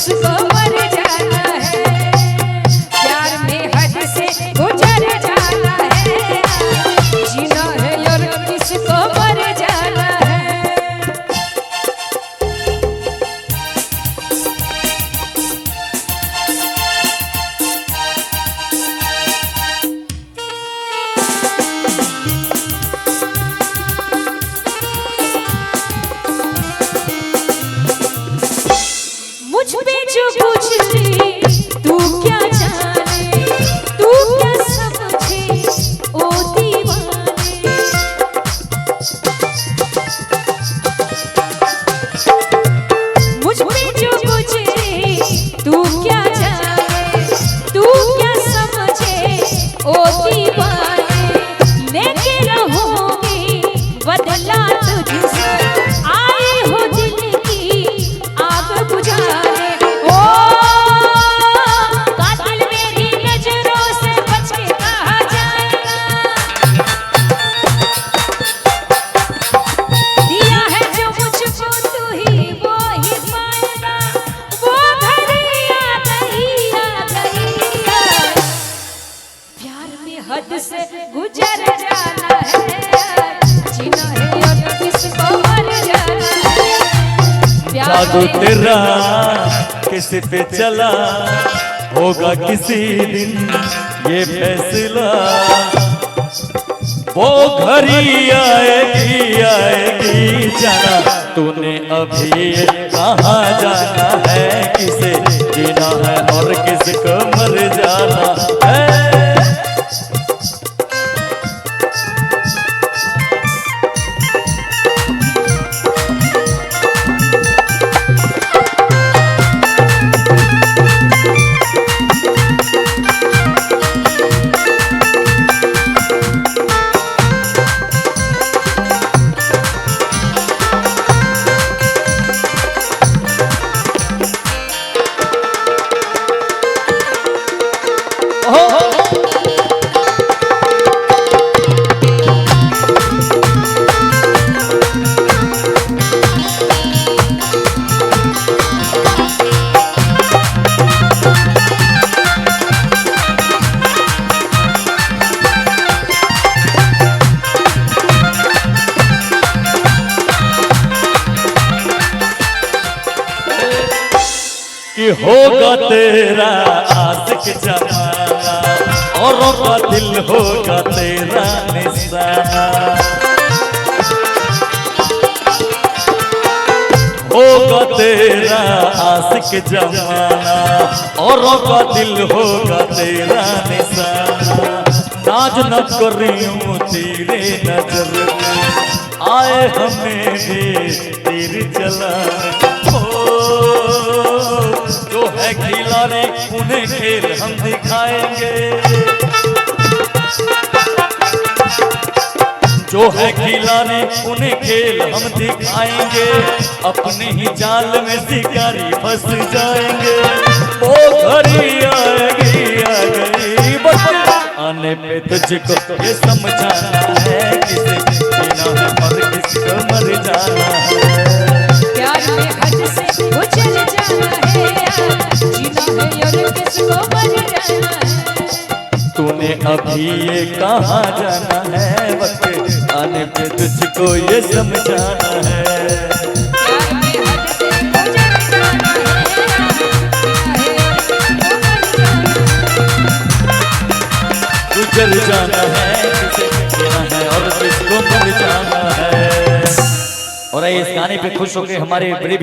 किसको मर जाना है, प्यार में हद से गुजर जाना है, जीना है और किसको मर जाना है। मुझ पे जो पूछती तू क्या जाने, तू क्या समझे ओ दीवाने, मुझ पे जो पूछती तू क्या जाने, तू क्या समझे ओ दीवाने, लेके रहूंगी बदला तुझसे, आए हो दिल की आग बुझाने। ओ कातिल मेरी नजरों से बच के कहा जाएगा, दिया है जो मुझको तू ही वो ही पाएगा, वो घड़ी आ गई आ गई, प्यार में हद से गुजर जाना है, जीना है और किसको मर जाना है, जादू तेरा किसी पे चला होगा किसी दिन ये फैसला, वो घड़ी आएगी आएगी जाना, तूने अभी कहाँ जाना है, किसे जीना है और किसको मर जाना है। कि होगा तेरा आशिक जमाना, औरों का दिल होगा तेरा निशाना, होगा तेरा आशिक जमाना, औरों का दिल होगा तेरा निशाना, नाज न करियूं तेरे नजर में, आए हमें भी तीर चलाने, जो है खिलाड़ी उन्हें खेल हम दिखाएंगे, जो है खिलाड़ी उन्हें खेल हम दिखाएंगे, अपने ही जाल में शिकारी फंस जाएंगे, वो घड़ी आएगी आ गई बस, आने पे तुझको ये समझाना है, किसे जीना है और किसको मर जाना है, प्यार में हद से गुजर जाना है, जीना है और किसको मर जाना है, तूने अभी ये कहाँ जाना है, वक्त आने पे तुझको ये समझाना है, प्यार में हद से गुजर जाना है, गुजर जाना है, किसे जीना है और किसको मर जाना है। और इस गाने पे खुश होकर हमारे बड़े